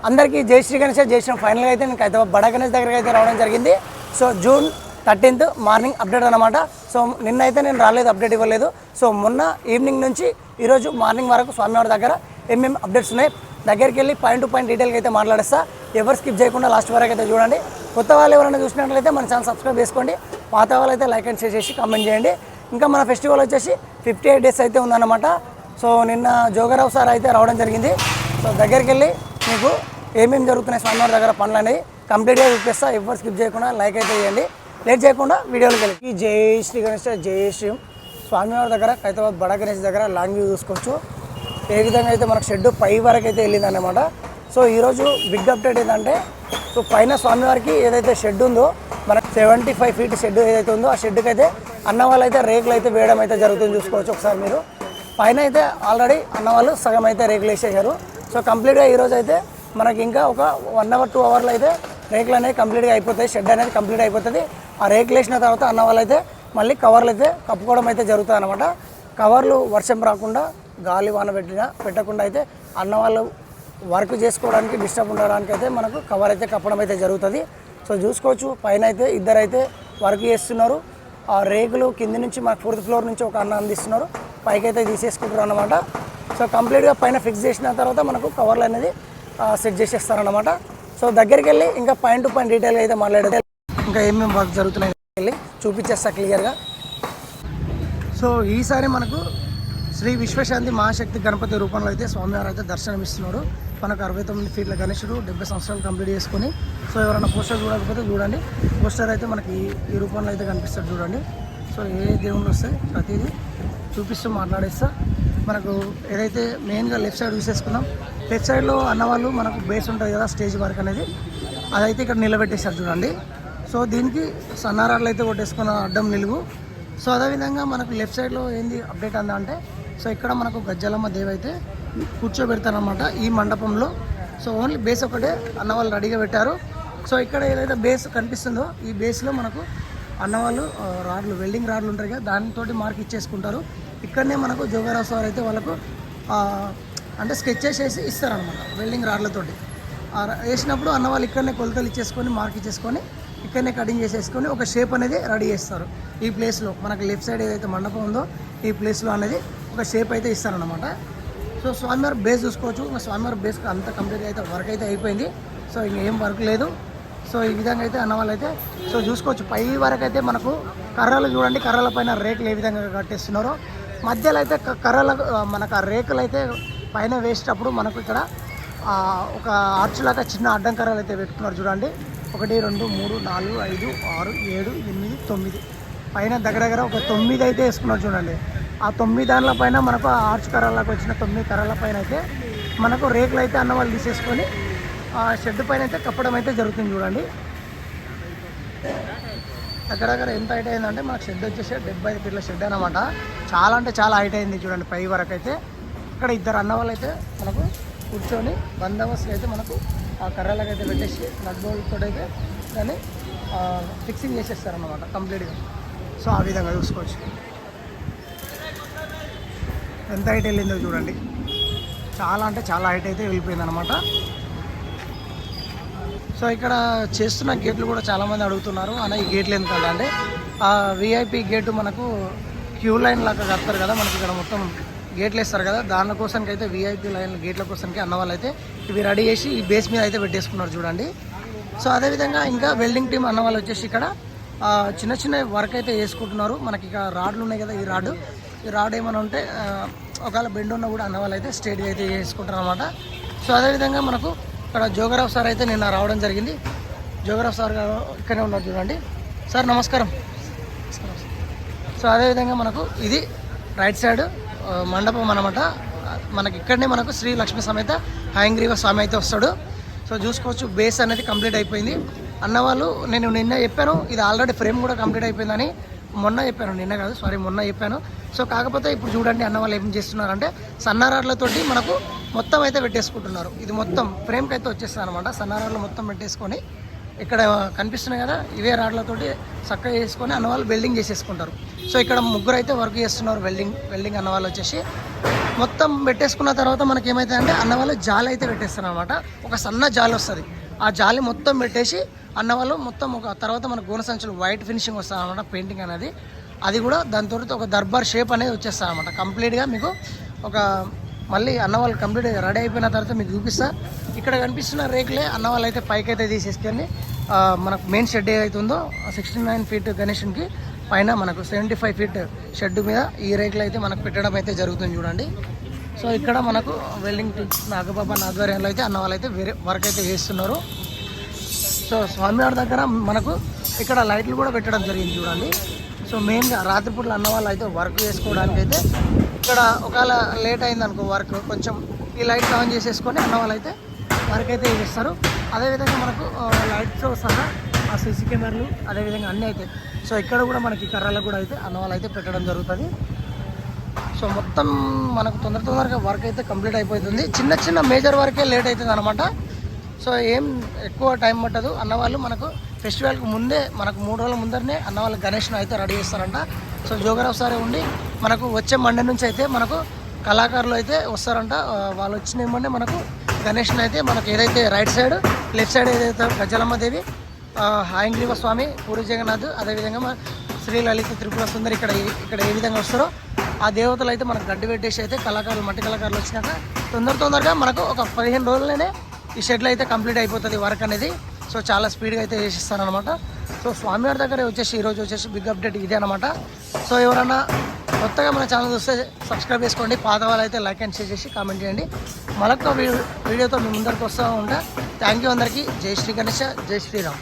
అందరికీ జై శ్రీ గణేష్. జై శ్రీ ఫైనల్గా అయితే నేను అయితే బడా గణేష్ దగ్గరికి అయితే రావడం జరిగింది. So June 13th morning update అనమాట. సో నిన్న అయితే నేను రాలేదు, అప్డేట్ ఇవ్వలేదు. సో మొన్న ఈవినింగ్ నుంచి ఈరోజు మార్నింగ్ వరకు స్వామివారి దగ్గర ఏమేమి అప్డేట్స్ ఉన్నాయి దగ్గరికి వెళ్ళి పాయింట్ టు పాయింట్ డీటెయిల్గా అయితే మాట్లాడేస్తా. ఎవరు స్కిప్ చేయకుండా లాస్ట్ వరకు అయితే చూడండి. కొత్త వాళ్ళు ఎవరైనా చూసినట్లయితే మన ఛానల్ సబ్స్క్రైబ్ చేసుకోండి. పాత వాళ్ళు అయితే లైక్ అండ్ షేర్ చేసి కామెంట్ చేయండి. ఇంకా మన ఫెస్టివల్ వచ్చేసి 58 days అయితే ఉందన్నమాట. సో నిన్న జోగరావు సార్ అయితే రావడం జరిగింది. సో దగ్గరికి వెళ్ళి మీకు ఏమేమి జరుగుతున్నాయి స్వామివారి దగ్గర పనులు అనేవి కంప్లీట్గా చూపిస్తా. ఎవరు స్కిప్ చేయకుండా లైక్ అయితే చేయండి. లేట్ చేయకుండా వీడియోలోకి వెళ్ళి జై శ్రీ గణేష్. జై శ్రీ స్వామివారి దగ్గర హైదరాబాద్ బడా గణేష్ దగ్గర లాంగ్ వ్యూ చూసుకోవచ్చు. ఏ విధంగా అయితే మనకు షెడ్ పై వరకు అయితే వెళ్ళింది అన్నమాట. సో ఈరోజు బిగ్ అప్డేట్ ఏంటంటే సో పైన స్వామివారికి ఏదైతే షెడ్ ఉందో మనకు 75 feet షెడ్ ఏదైతే ఉందో ఆ షెడ్కి అయితే అన్న వాళ్ళు అయితే రేకులు అయితే వేయడం అయితే జరుగుతుంది. చూసుకోవచ్చు ఒకసారి మీరు. పైన అయితే ఆల్రెడీ అన్న వాళ్ళు సగం అయితే రేకులు వేసేసారు. సో కంప్లీట్గా ఈరోజు అయితే మనకి ఇంకా ఒక 1 hour 2 hours అయితే రేకులు అనేవి కంప్లీట్గా అయిపోతాయి. షెడ్ అనేది కంప్లీట్ అయిపోతుంది. ఆ రేకులు వేసిన తర్వాత అన్న వాళ్ళు అయితే మళ్ళీ కవర్లు అయితే కప్పుకోవడం అయితే జరుగుతుంది అనమాట. కవర్లు వర్షం రాకుండా గాలి వాన పెట్టకుండా అయితే అన్న వాళ్ళు వర్క్ చేసుకోవడానికి డిస్టర్బ్ ఉండడానికి అయితే మనకు కవర్ అయితే కప్పడం అయితే జరుగుతుంది. సో చూసుకోవచ్చు పైన అయితే ఇద్దరు అయితే వర్క్ చేస్తున్నారు. ఆ రేకులు కింది నుంచి మనకు 4th floor నుంచి ఒక అన్న అందిస్తున్నారు. పైకి అయితే తీసేసుకుంటారు అన్నమాట. సో కంప్లీట్గా పైన ఫిక్స్ చేసిన తర్వాత మనకు కవర్లు అనేది సెట్ చేసేస్తారన్నమాట. సో దగ్గరికి వెళ్ళి ఇంకా పాయింట్ టు పాయింట్ డీటెయిల్గా అయితే మాట్లాడితే ఇంకా ఏమేమి వర్క్ జరుగుతున్నాయి వెళ్ళి చూపించేస్తా క్లియర్గా. సో ఈసారి మనకు శ్రీ విశ్వశాంతి మహాశక్తి గణపతి రూపంలో అయితే స్వామివారు అయితే దర్శనమిస్తున్నాడు. మనకు 69 feet గణేశుడు 70 సంవత్సరాలు కంప్లీట్ చేసుకొని. సో ఎవరైనా పోస్టర్ చూడకపోతే చూడండి. పోస్టర్ అయితే మనకి ఈ రూపంలో అయితే కనిపిస్తాడు చూడండి. సో ఏ దేవుళ్ళు వస్తాయి ప్రతిదీ చూపిస్తూ మాట్లాడేస్తా. మనకు ఏదైతే మెయిన్గా లెఫ్ట్ సైడ్ చూసేసుకున్నాం. లెఫ్ట్ సైడ్లో అన్నవాళ్ళు మనకు బేస్ ఉంటుంది కదా స్టేజ్ వర్క్ అనేది, అదైతే ఇక్కడ నిలబెట్టేశారు చూడండి. సో దీనికి సన్నారాలు అయితే కొట్టేసుకున్న అడ్డం నిలువు. సో అదేవిధంగా మనకు లెఫ్ట్ సైడ్లో ఏంది అప్డేట్ అందా అంటే సో ఇక్కడ మనకు గజ్జలమ్మ దేవి అయితే కూర్చోబెడతారనమాట ఈ మండపంలో. సో ఓన్లీ బేస్ ఒకటే అన్నవాళ్ళు రెడీగా పెట్టారు. సో ఇక్కడ ఏదైతే బేస్ కనిపిస్తుందో ఈ బేస్లో మనకు అన్నవాళ్ళు రాడ్లు వెల్డింగ్ రాడ్లు ఉంటాయి కదా దానితో మార్క్ ఇచ్చేసుకుంటారు. ఇక్కడనే మనకు జోగారావు సార్ అయితే వాళ్ళకు అంటే స్కెచ్ చేసేసి ఇస్తారనమాట వెల్డింగ్ రాడ్లతోటి. వేసినప్పుడు అన్నవాళ్ళు ఇక్కడనే కొలతలు ఇచ్చేసుకొని మార్క్ ఇచ్చేసుకొని ఇక్కడనే కటింగ్ చేసేసుకొని ఒక షేప్ అనేది రెడీ చేస్తారు. ఈ ప్లేస్లో మనకు లెఫ్ట్ సైడ్ ఏదైతే మండపం ఉందో ఈ ప్లేస్లో అనేది ఒక షేప్ అయితే ఇస్తారనమాట. సో స్వామివారి బేస్ చూసుకోవచ్చు. స్వామివారి బేస్కి అంత కంప్లీట్గా అయితే వర్క్ అయితే అయిపోయింది. సో ఇంకేం వర్క్ లేదు. సో ఈ విధంగా అయితే అన్నవాళ్ళు అయితే సో చూసుకోవచ్చు. పై వరకు అయితే మనకు కర్రలు చూడండి, కర్రల పైన రేకులు ఏ విధంగా కట్టేస్తున్నారో. మధ్యలో అయితే కర్రల మనకు ఆ రేకులు అయితే పైన వేసేటప్పుడు మనకు ఇక్కడ ఒక ఆర్చ్ లాగా చిన్న అడ్డం కర్రలు అయితే పెట్టుకున్నారు చూడండి. 1 2 3 4 5 6 7 8 9 పైన దగ్గర ఒక 9 అయితే వేసుకున్నారు చూడండి. ఆ 9 దానిల పైన మనకు ఆర్చ్ కర్రలకు వచ్చిన 9 కర్రల పైన అయితే మనకు రేకులు అయితే అన్నవాళ్ళు తీసేసుకొని ఆ షెడ్ పైన అయితే కప్పడం అయితే జరుగుతుంది చూడండి. దగ్గర ఎంత హైట్ అయిందంటే మనకు షెడ్ వచ్చేసి 75 feet షెడ్ అనమాట. చాలా అంటే చాలా హైట్ అయింది చూడండి పై వరకు అయితే. ఇక్కడ ఇద్దరు అన్నవాళ్ళు అయితే మనకు కూర్చొని బందోబస్తు అయితే మనకు ఆ కర్రలకు అయితే పెట్టేసి నట్ బోల్ట్తో అయితే దాన్ని ఫిక్సింగ్ చేసేస్తారన్నమాట కంప్లీట్గా. సో ఆ విధంగా చూసుకోవచ్చు ఎంత హైట్ వెళ్ళిందో చూడండి. చాలా అంటే చాలా హైట్ అయితే వెళ్ళిపోయింది అనమాట. సో ఇక్కడ చేస్తున్న గేట్లు కూడా చాలామంది అడుగుతున్నారు అన్న ఈ గేట్లు ఎందుకంటే అంటే ఆ విఐపి గేటు మనకు క్యూ లైన్ లాగా కడతారు కదా మనకి ఇక్కడ మొత్తం గేట్లు వేస్తారు కదా దానికోసానికి అయితే విఐపి లైన్ గేట్ల కోసానికి అన్న వాళ్ళు అయితే ఇవి రెడీ చేసి ఈ బేస్ మీద అయితే పెట్టేసుకున్నారు చూడండి. సో అదేవిధంగా ఇంకా వెల్డింగ్ టీం అన్న వాళ్ళు వచ్చేసి ఇక్కడ చిన్న చిన్న వర్క్ అయితే వేసుకుంటున్నారు. మనకి ఇక రాడ్లు ఉన్నాయి కదా ఈ రాడ్ ఏమైనా ఉంటే ఒకవేళ బెండ్ ఉన్నా కూడా అన్న వాళ్ళు అయితే స్ట్రేట్గా అయితే చేసుకుంటారు అనమాట. సో అదేవిధంగా మనకు ఇక్కడ జోగరావు సార్ అయితే నిన్న రావడం జరిగింది. జోగరావు సార్ గారు ఇక్కడే ఉన్నారు చూడండి. సార్ నమస్కారం. సో అదేవిధంగా మనకు ఇది రైట్ సైడ్ మండపం అనమాట. మనకి ఇక్కడనే మనకు శ్రీ లక్ష్మీ సమేత హయంగ్రీవ స్వామి అయితే వస్తాడు. సో చూసుకోవచ్చు బేస్ అనేది కంప్లీట్ అయిపోయింది. అన్నవాళ్ళు నేను నిన్న చెప్పాను ఇది ఆల్రెడీ ఫ్రేమ్ కూడా కంప్లీట్ అయిపోయిందని. మొన్న చెప్పాను, నిన్న కాదు సారీ మొన్న చెప్పాను. సో కాకపోతే ఇప్పుడు చూడండి అన్నవాళ్ళు ఏం చేస్తున్నారంటే సన్నారాడ్లతోటి మనకు మొత్తం అయితే పెట్టేసుకుంటున్నారు. ఇది మొత్తం ఫ్రేమ్కి అయితే వచ్చేస్తుంది అనమాట. సన్నారాడ్లు మొత్తం పెట్టేసుకొని ఇక్కడ కనిపిస్తున్నాయి కదా, ఇవే రాడ్లతోటి చక్కగా వేసుకొని అన్నవాళ్ళు వెల్డింగ్ చేసేసుకుంటారు. సో ఇక్కడ ముగ్గురు అయితే వర్క్ చేస్తున్నారు వెల్డింగ్ అన్నవాళ్ళు వచ్చేసి. మొత్తం పెట్టేసుకున్న తర్వాత మనకి ఏమైతుందంటే అన్నవాళ్ళు జాలి అయితే పెట్టేస్తారు అనమాట. ఒక సన్న జాలి వస్తుంది, ఆ జాలి మొత్తం పెట్టేసి అన్నవాళ్ళు మొత్తం ఒక తర్వాత మనకు గోన సంచులు వైట్ ఫినిషింగ్ వస్తుంది అనమాట, పెయింటింగ్ అనేది. అది కూడా దాంతో ఒక దర్బార్ షేప్ అనేది వచ్చేస్తుంది అనమాట కంప్లీట్గా. మీకు ఒక మళ్ళీ అన్నవాళ్ళు కంప్లీట్గా రెడీ అయిపోయిన తర్వాత మీకు చూపిస్తా. ఇక్కడ కనిపిస్తున్న రేకులే అన్నవాళ్ళు అయితే పైకి అయితే తీసేసుకొని మనకు మెయిన్ షెడ్ ఏదైతే ఉందో 69 ఫీట్ గణేషన్కి పైన మనకు 75 ఫీట్ షెడ్ మీద ఈ రేకులు అయితే మనకు పెట్టడం అయితే జరుగుతుంది చూడండి. సో ఇక్కడ మనకు వెల్డింగ్ నాగబాబా ఆధ్వర్యంలో అయితే అన్నవాళ్ళు అయితే వేరే వర్క్ అయితే చేస్తున్నారు. సో స్వామివారి దగ్గర మనకు ఇక్కడ లైట్లు కూడా పెట్టడం జరిగింది చూడండి. సో మెయిన్గా రాత్రిపూట్ల అన్నవాళ్ళు అయితే వర్క్ చేసుకోవడానికి అయితే ఇక్కడ ఒకవేళ లేట్ అయింది అనుకో వర్క్, కొంచెం ఈ లైట్ ఆన్ చేసేసుకొని అన్నవాళ్ళు అయితే వర్క్ అయితే చేస్తారు. అదేవిధంగా మనకు లైట్స్తో సహా ఆ సీసీ కెమెరాలు అదేవిధంగా అన్నీ అయితే సో ఇక్కడ కూడా మనకి కర్రలకు కూడా అయితే అన్నవాళ్ళు అయితే పెట్టడం జరుగుతుంది. సో మొత్తం మనకు తొందరగా వర్క్ అయితే కంప్లీట్ అయిపోతుంది. చిన్న మేజర్ వర్కే లేట్ అవుతుంది అనమాట. సో ఏం ఎక్కువ టైం పట్టదు. అన్నవాళ్ళు మనకు ఫెస్టివల్కి ముందే మనకు 3 రోజుల ముందరనే అన్నవాళ్ళు గణేష్ను అయితే రెడీ చేస్తారంట. సో జోగరావు సారే ఉండి మనకు వచ్చే మండే నుంచి అయితే మనకు కళాకారులు అయితే వస్తారంట. వాళ్ళు వచ్చిన ఏమంటే మనకు గణేష్ని అయితే మనకు ఏదైతే రైట్ సైడ్ లెఫ్ట్ సైడ్ ఏదైతే గజలమ్మదేవి, హాయంగ్రీవ స్వామి, పూరి జగన్నాథ్, అదేవిధంగా మన శ్రీ లలిత త్రిపుర సుందరి ఇక్కడ ఏ విధంగా వస్తారో ఆ దేవతలు అయితే మనకు గడ్డి పెట్టేసి అయితే కళాకారులు మట్టి కళాకారులు వచ్చినాక తొందరగా మనకు ఒక 15 రోజుల్లోనే ఈ షెడ్లో అయితే కంప్లీట్ అయిపోతుంది వర్క్ అనేది. సో చాలా స్పీడ్గా అయితే చేసిస్తారనమాట. సో స్వామివారి దగ్గర వచ్చేసి ఈరోజు వచ్చేసి బిగ్ అప్డేట్ ఇదే అనమాట. సో ఎవరన్నా కొత్తగా మన ఛానల్ చూస్తే సబ్స్క్రైబ్ చేసుకోండి, పాత వాళ్ళు అయితే లైక్ అండ్ షేర్ చేసి కామెంట్ చేయండి. మరొక వీడియోతో మీ ముందరికి వస్తూ ఉంటా. థ్యాంక్ యూ అందరికీ. జై శ్రీ గణేష, జై శ్రీరామ్.